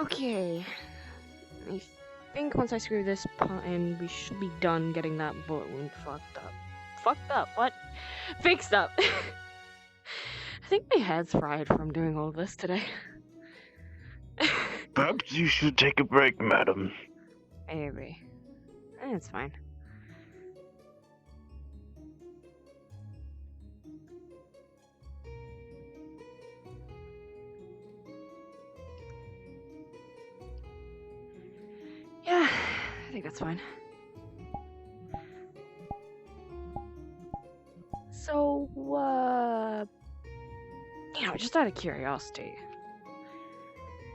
Okay. I think once I screw this pot in, we should be done getting that bullet wound fucked up. Fucked up? What? Fixed up! I think my head's fried from doing all this today. Perhaps you should take a break, madam. Maybe. It's fine. Yeah, I think that's fine. So, just out of curiosity,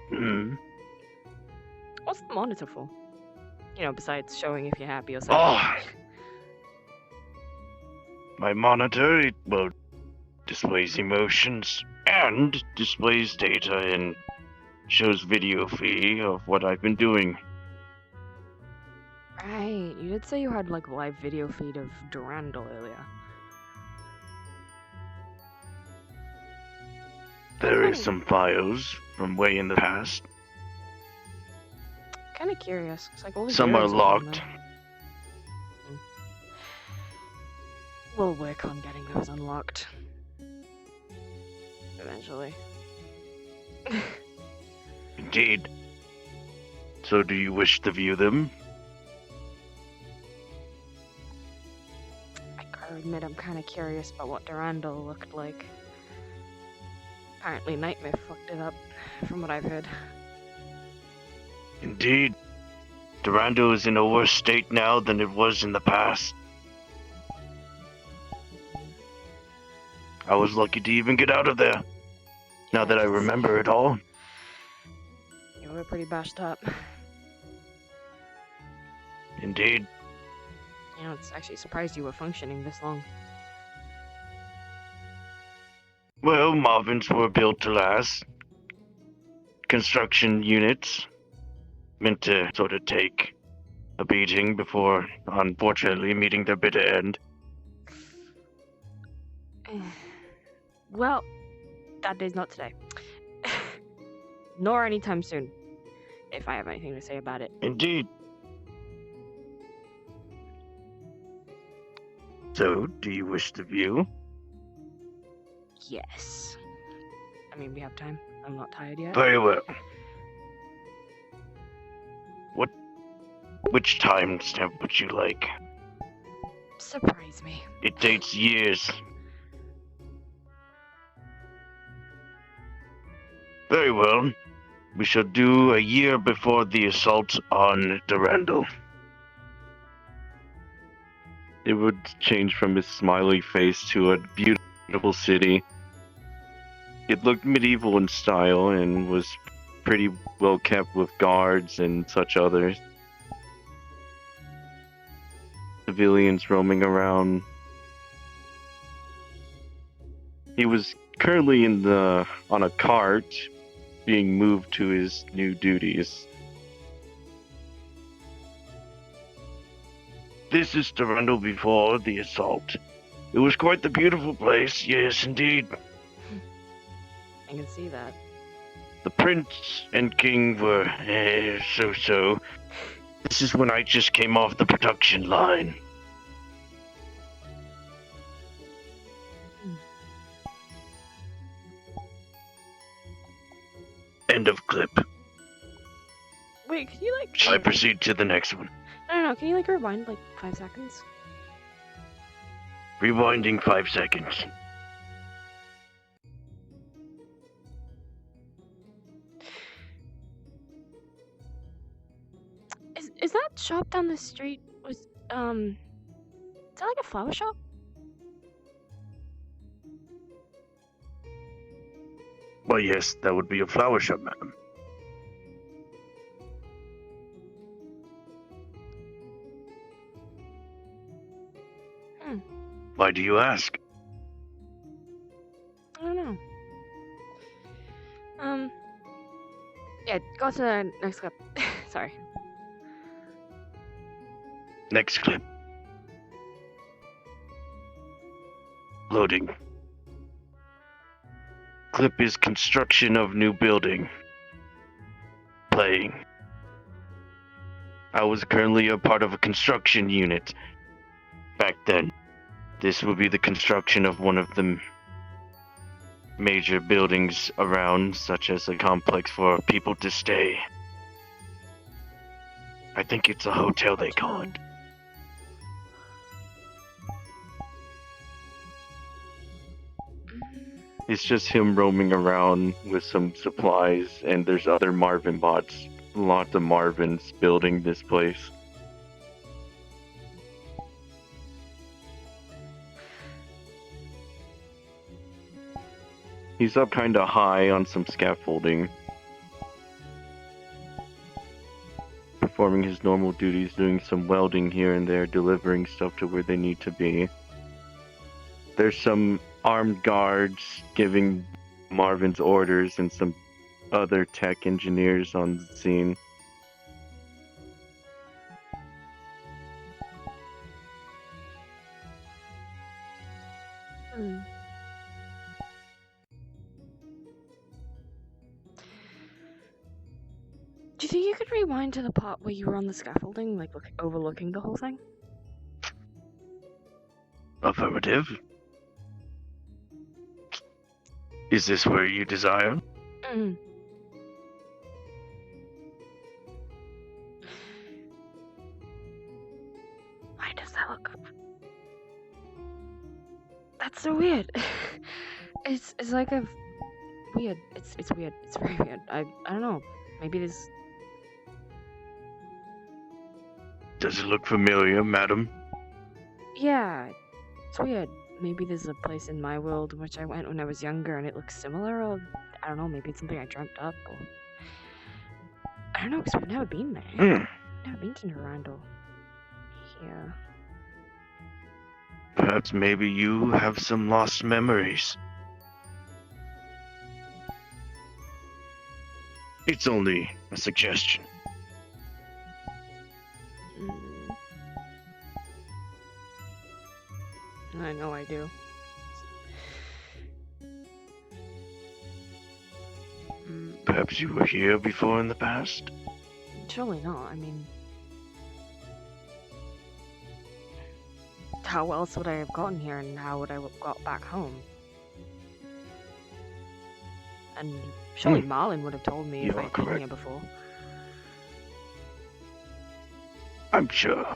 Hmm. what's the monitor for? Besides showing if you're happy or Oh, something. my monitor, it, well, displays emotions and displays data and shows video feed of what I've been doing. Right, you did say you had like live video feed of Durandal earlier. There is some files from way in the past. Kind of curious. It's like all the Some are heroes on locked. there. We'll work on getting those unlocked. Eventually. Indeed. So do you wish to view them? I gotta admit, I'm kind of curious about what Durandal looked like. Apparently Nightmare fucked it up, from what I've heard. Indeed. Durandal is in a worse state now than it was in the past. I was lucky to even get out of there. Now that I remember it all. You were pretty bashed up. Indeed. It's actually surprised you were functioning this long. Well, Marvins were built to last. Construction units meant to sort of take a beating before, unfortunately, meeting their bitter end. Well, that day's not today. Nor anytime soon, if I have anything to say about it. Indeed. So, do you wish to view? Yes. I mean, we have time. I'm not tired yet. Very well. Which timestamp would you like? Surprise me. It dates years. Very well. We shall do a year before the assault on Durandal. It would change from his smiley face to a beautiful city. It looked medieval in style and was pretty well kept with guards and such others. Civilians roaming around. He was currently on a cart being moved to his new duties. This is Durandal before the assault. It was quite the beautiful place, yes indeed. I can see that. The prince and king were so-so. This is when I just came off the production line. End of clip. Wait, can you Shall I proceed to the next one? No, can you rewind 5 seconds? Rewinding 5 seconds. Is that shop down the street is that like a flower shop? Well, yes, that would be a flower shop, madam. Why do you ask? I don't know. Yeah, go to the next clip. Sorry. Next clip. Loading. Clip is construction of new building. playing. I was currently a part of a construction unit back then. This would be the construction of one of the major buildings around, such as a complex for people to stay. I think it's a hotel they call it. It's just him roaming around with some supplies, and there's other Marvin bots. Lots of Marvins building this place. He's up kinda high on some scaffolding. Performing his normal duties, doing some welding here and there, delivering stuff to where they need to be. There's some armed guards giving Marvin's orders and some other tech engineers on the scene. Hmm. Do you think you could rewind to the part where you were on the scaffolding, like overlooking the whole thing? Affirmative. Is this where you desire? Mm. Why does that look? That's so weird. It's like a weird. It's weird. It's very weird. I don't know. Maybe this. Does it look familiar, madam? Yeah, it's weird. Maybe there's a place in my world which I went when I was younger and it looks similar, or I don't know. Maybe it's something I dreamt up, or I don't know, because we've never been there. Never been to Durandal. Yeah. Perhaps maybe you have some lost memories. It's only a suggestion. I know I do. Perhaps you were here before in the past? Surely not. I mean, how else would I have gotten here, and how would I have got back home? And surely Marlin would have told me if I had been here before. I'm sure.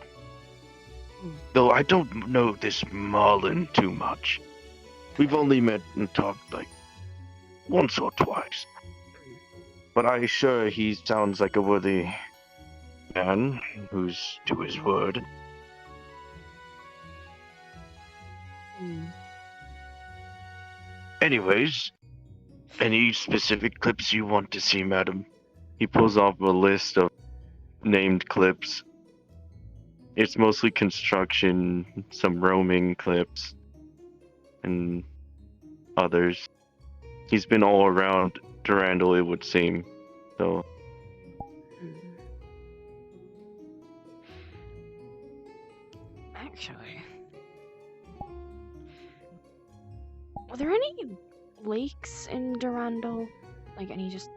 Though I don't know this Marlin too much. We've only met and talked like once or twice. But I'm sure he sounds like a worthy man who's to his word. Anyways, any specific clips you want to see, madam? He pulls off a list of named clips. It's mostly construction, some roaming clips, and others. He's been all around Durandal, it would seem. So. Actually, were there any lakes in Durandal? Like any just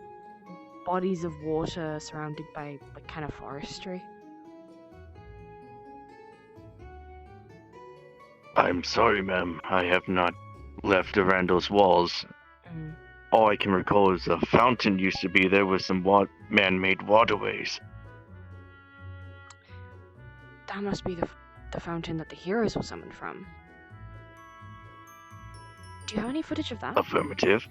bodies of water surrounded by like kind of forestry? I'm sorry, ma'am. I have not left Durandal's walls. All I can recall is a fountain used to be there with some man-made waterways. That must be the fountain that the heroes were summoned from. Do you have any footage of that? Affirmative.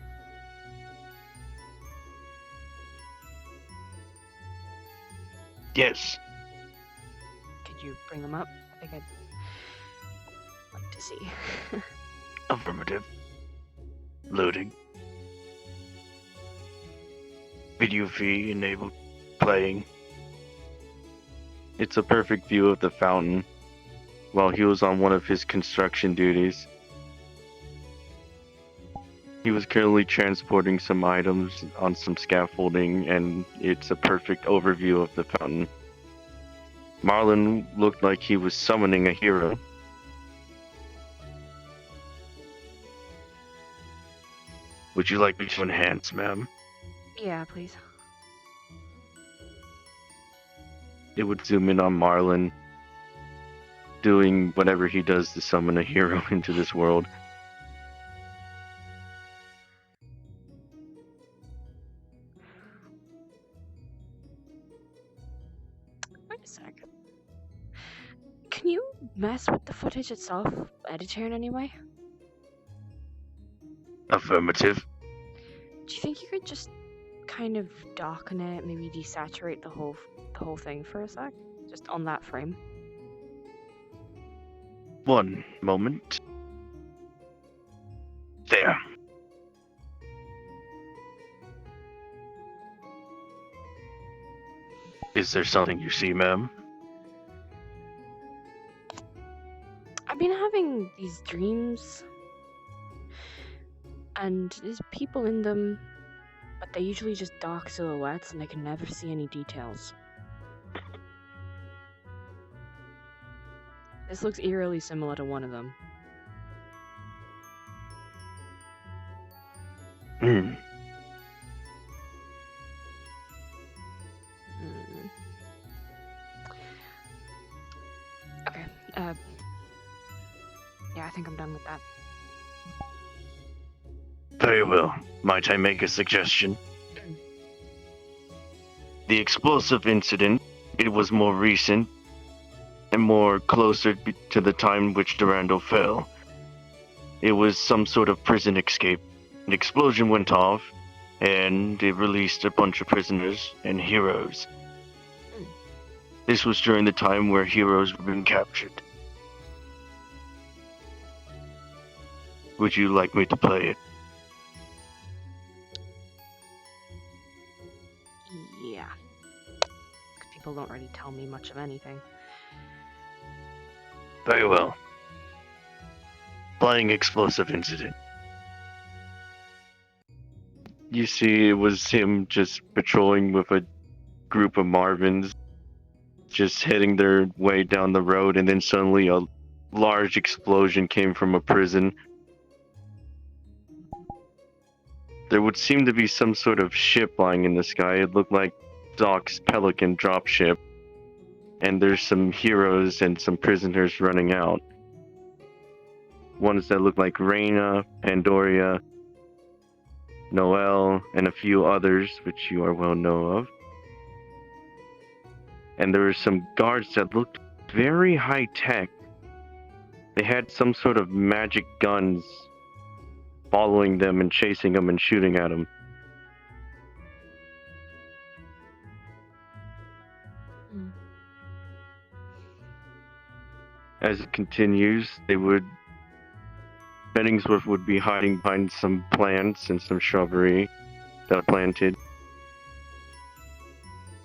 Yes. Could you bring them up? I think I'd like to see. Affirmative. Loading. Video fee enabled. Playing. It's a perfect view of the fountain while he was on one of his construction duties. He was currently transporting some items on some scaffolding, and it's a perfect overview of the fountain. Marlin looked like he was summoning a hero. Would you like me to enhance, ma'am? Yeah, please. It would zoom in on Marlin doing whatever he does to summon a hero into this world. Wait a sec. Can you mess with the footage itself, edit it in any way? Affirmative. Do you think you could just kind of darken it, maybe desaturate the whole thing for a sec? Just on that frame? One moment. There. Is there something you see, ma'am? I've been having these dreams, and there's people in them, but they're usually just dark silhouettes and I can never see any details. This looks eerily similar to one of them. Hmm. Okay, yeah, I think I'm done with that. Very well. Might I make a suggestion? The explosive incident, it was more recent and more closer to the time which Durandal fell. It was some sort of prison escape. An explosion went off, and it released a bunch of prisoners and heroes. This was during the time where heroes were being captured. Would you like me to play it? Yeah. 'Cause people don't really tell me much of anything. Very well. Playing explosive incident. You see, it was him just patrolling with a group of Marvins, just heading their way down the road, and then suddenly a large explosion came from a prison. There would seem to be some sort of ship lying in the sky. It looked like Doc's Pelican dropship. And there's some heroes and some prisoners running out. Ones that look like Reyna, Pandoria, Noel, and a few others, which you are well know of. And there were some guards that looked very high tech. They had some sort of magic guns following them and chasing them and shooting at them. As it continues, Bettingsworth would be hiding behind some plants and some shrubbery that are planted.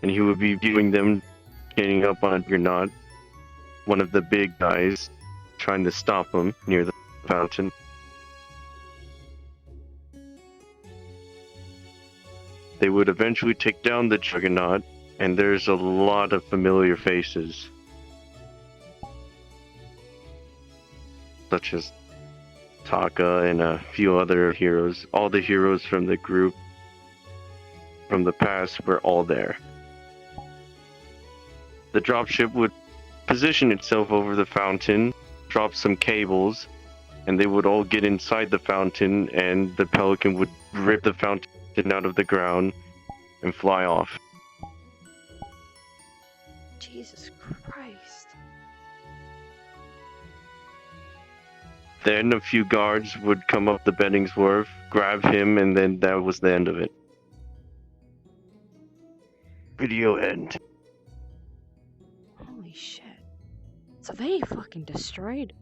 And he would be viewing them getting up on a Juggernaut, one of the big guys, trying to stop him near the fountain. They would eventually take down the Juggernaut, and there's a lot of familiar faces. Such as Taka and a few other heroes. All the heroes from the group from the past were all there. The dropship would position itself over the fountain, drop some cables, and they would all get inside the fountain, and the Pelican would rip the fountain out of the ground and fly off. Jesus Christ. Then a few guards would come up the Bettingsworth, grab him, and then that was the end of it. Video end. Holy shit. So they fucking destroyed.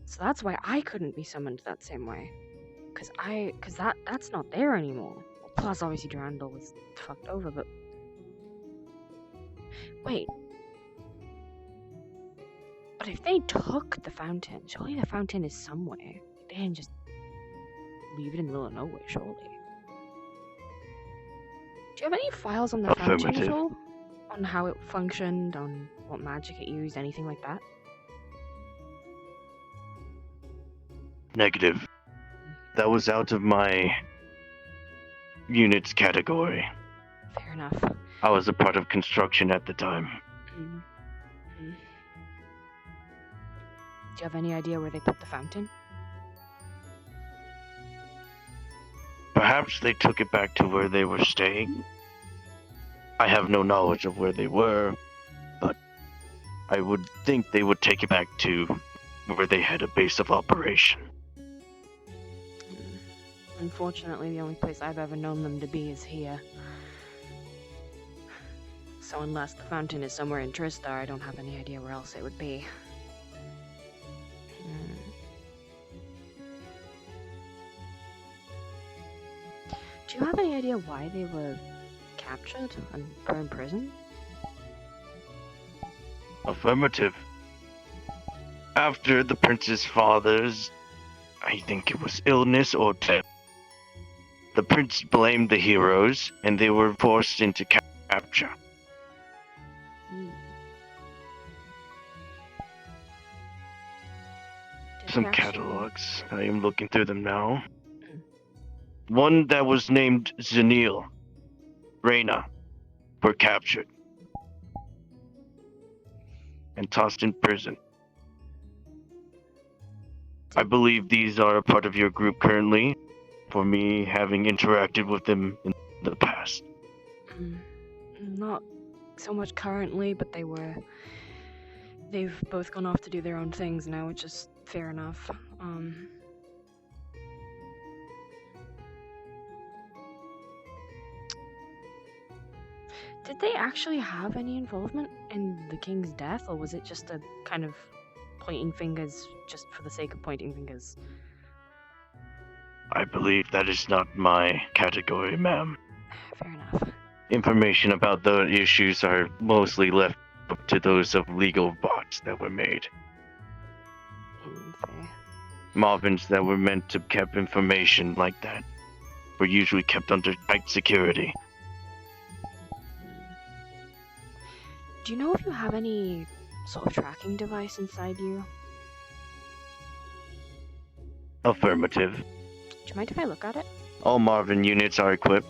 So that's why I couldn't be summoned that same way. Cause that's not there anymore. Plus obviously Durandal was fucked over, but wait. But if they took the fountain, surely the fountain is somewhere. They didn't just leave it in the middle of nowhere, surely. Do you have any files on the fountain at Affirmative. all? On how it functioned, on what magic it used, anything like that? Negative. That was out of my units category. Fair enough. I was a part of construction at the time. Mm. Mm. Do you have any idea where they put the fountain? Perhaps they took it back to where they were staying. I have no knowledge of where they were, but I would think they would take it back to where they had a base of operation. Unfortunately, the only place I've ever known them to be is here. So unless the fountain is somewhere in Tristar, I don't have any idea where else it would be. Do you have any idea why they were captured and put in prison? Affirmative. After the prince's father's, I think it was illness or death, the prince blamed the heroes and they were forced into capture. Some catalogs. I am looking through them now. One that was named Zanil, Reyna, were captured and tossed in prison. I believe these are a part of your group currently, for me having interacted with them in the past. Not so much currently, but they've both gone off to do their own things now, which is fair enough. Did they actually have any involvement in the king's death, or was it just a kind of pointing fingers just for the sake of pointing fingers? I believe that is not my category, ma'am. Fair enough. Information about the issues are mostly left up to those of legal bots that were made. Fair. Marvins that were meant to keep information like that were usually kept under tight security. Do you know if you have any sort of tracking device inside you? Affirmative. Do you mind if I look at it? All Marvin units are equipped.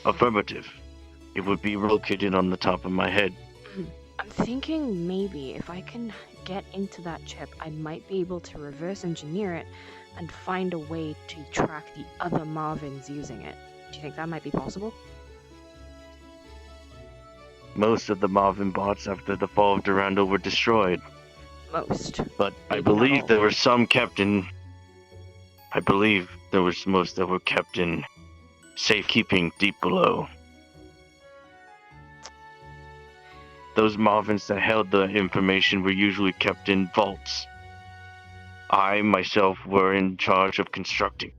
Affirmative. It would be located on the top of my head. I'm thinking maybe if I can get into that chip, I might be able to reverse engineer it and find a way to track the other Marvins using it. Do you think that might be possible? Most of the Marvin bots after the fall of Durandal were destroyed. Most. But I Maybe not believe all. there were some kept in... I believe there was most that were kept in safekeeping deep below. Those Marvins that held the information were usually kept in vaults. I, myself, were in charge of constructing.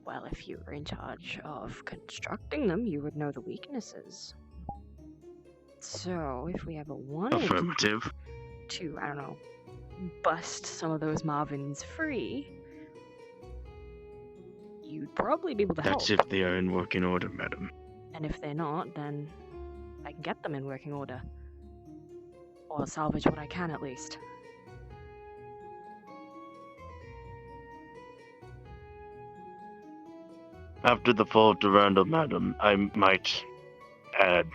Well, if you were in charge of constructing them, you would know the weaknesses. So, if we ever wanted Affirmative. to, I don't know, bust some of those Marvins free, you'd probably be able to help. That's if they are in working order, madam. And if they're not, then I can get them in working order. Or salvage what I can, at least. After the fall of Durandal, madam, I might add,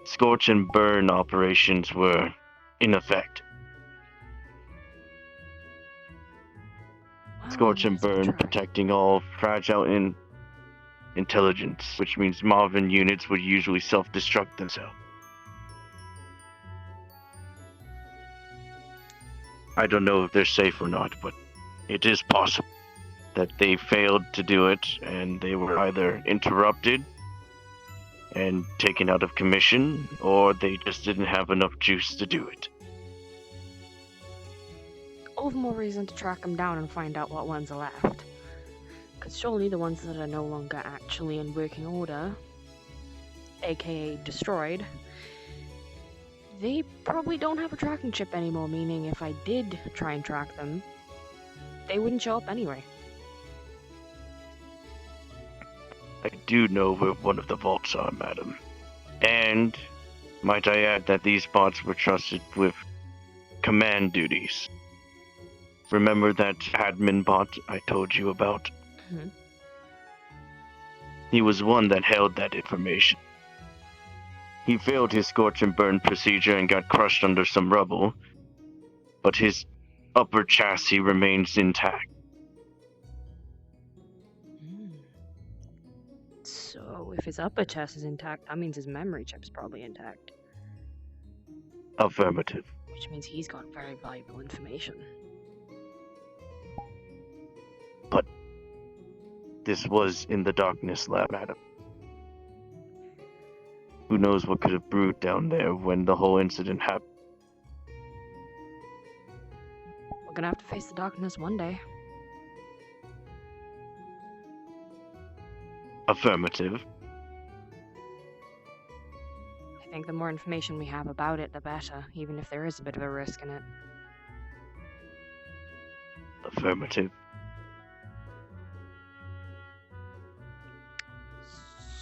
scorch and burn operations were in effect. Scorch and Let's give it a burn, try. protecting all fragile intelligence, which means Marvin units would usually self-destruct themselves. I don't know if they're safe or not, but it is possible that they failed to do it and they were either interrupted and taken out of commission, or they just didn't have enough juice to do it. All the more reason to track them down and find out what ones are left. Because surely the ones that are no longer actually in working order, aka destroyed, they probably don't have a tracking chip anymore, meaning if I did try and track them, they wouldn't show up anyway. I do know where one of the vaults are, madam. And might I add that these bots were trusted with command duties. Remember that admin bot I told you about? Mhm. He was one that held that information. He failed his scorch and burn procedure and got crushed under some rubble, but his upper chassis remains intact. Mm. So, if his upper chest is intact, that means his memory chip's probably intact. Affirmative. Which means he's got very valuable information. But this was in the darkness lab, madam. Who knows what could have brewed down there when the whole incident happened? We're gonna have to face the darkness one day. Affirmative. I think the more information we have about it, the better, even if there is a bit of a risk in it. Affirmative.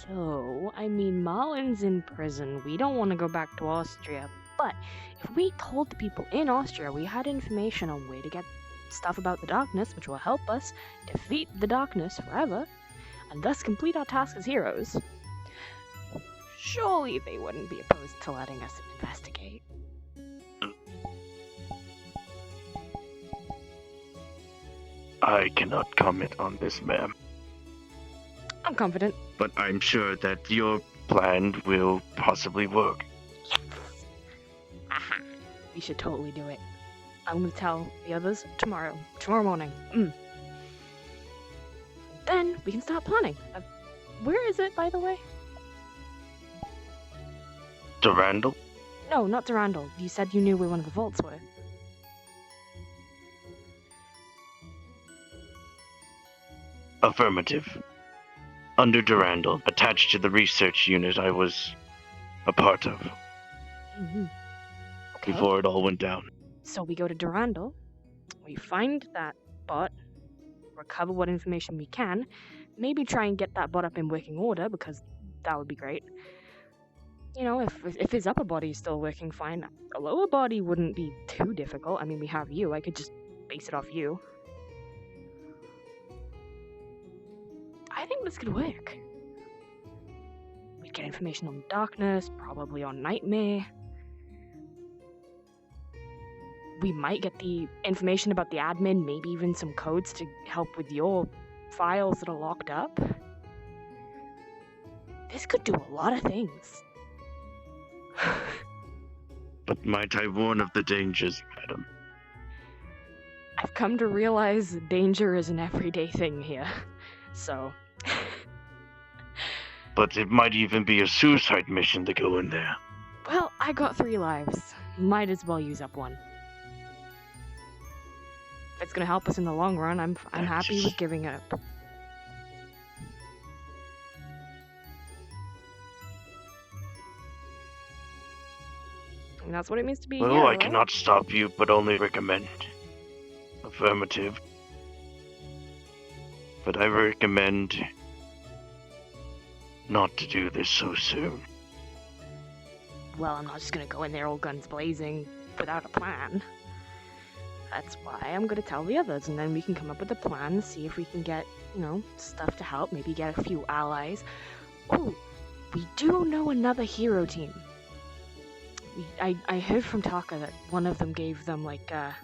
So, I mean, Marlin's in prison. We don't want to go back to Austria. But if we told the people in Austria we had information on where to get stuff about the darkness, which will help us defeat the darkness forever, and thus complete our task as heroes, surely they wouldn't be opposed to letting us investigate. I cannot comment on this, ma'am. I'm confident. But I'm sure that your plan will possibly work. Aha. We should totally do it. I'm gonna tell the others tomorrow morning. Then we can start planning. Where is it, by the way? Durandal? No, not Durandal. You said you knew where one of the vaults were. Affirmative. Under Durandal, attached to the research unit I was a part of Okay. before it all went down. So we go to Durandal, we find that bot, recover what information we can, maybe try and get that bot up in working order, because that would be great. You know, if his upper body is still working fine, a lower body wouldn't be too difficult. I mean, we have you. I could just base it off you. I think this could work. We'd get information on darkness, probably on Nightmare. We might get the information about the admin, maybe even some codes to help with your files that are locked up. This could do a lot of things. But might I warn of the dangers, madam? I've come to realize that danger is an everyday thing here. So... But it might even be a suicide mission to go in there. Well, I got 3 lives. Might as well use up one. If it's gonna help us in the long run, I'm happy with giving it up. And that's what it means to be a Well, hero, I right? cannot stop you, but only recommend. Affirmative. But I recommend not to do this so soon. Well, I'm not just gonna go in there all guns blazing without a plan. That's why I'm gonna tell the others, and then we can come up with a plan, see if we can get, you know, stuff to help, maybe get a few allies. Oh, we do know another hero team. I heard from Taka that one of them gave them, like, a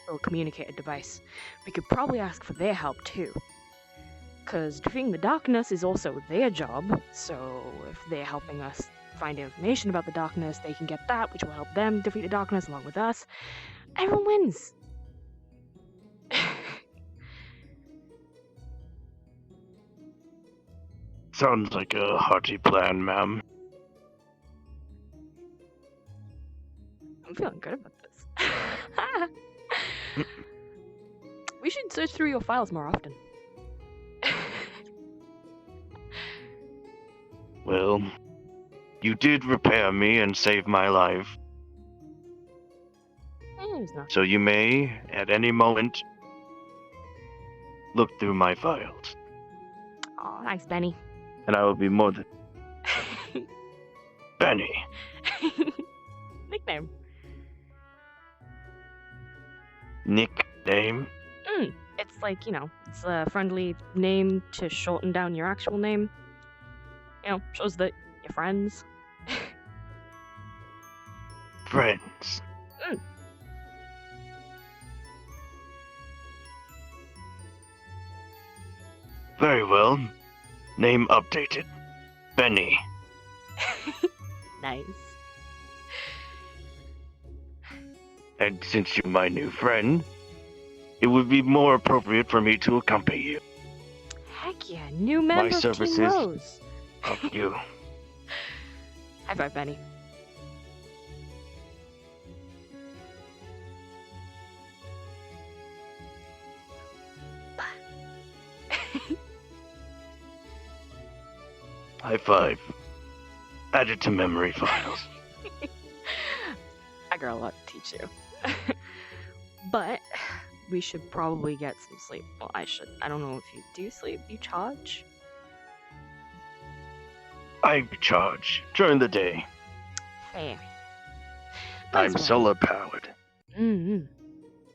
little communicator device. We could probably ask for their help, too. Because defeating the darkness is also their job, so if they're helping us find information about the darkness, they can get that, which will help them defeat the darkness along with us. Everyone wins! Sounds like a hearty plan, ma'am. I'm feeling good about this. We should search through your files more often. Well, you did repair me and save my life, There's nothing. so you may, at any moment, look through my files. Aw, thanks, Benny. And I will be more than Benny. Nickname. Nickname? It's like, it's a friendly name to shorten down your actual name. Shows that you're friends. Friends. Mm. Very well. Name updated. Benny. Nice. And since you're my new friend, it would be more appropriate for me to accompany you. Heck yeah, new member of Team services. Rose. Of you. High five, Benny. High five. Added to memory files. I got a lot to teach you. But we should probably get some sleep. Well, I should. I don't know if you do sleep. You charge? I recharge during the day. Fair. I'm solar powered.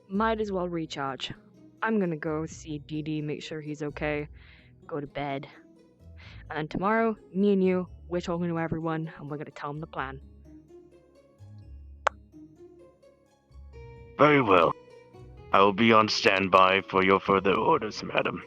Might as well recharge. I'm gonna go see DD, make sure he's okay, go to bed. And then tomorrow, me and you, we're talking to everyone, and we're gonna tell them the plan. Very well. I will be on standby for your further orders, madam.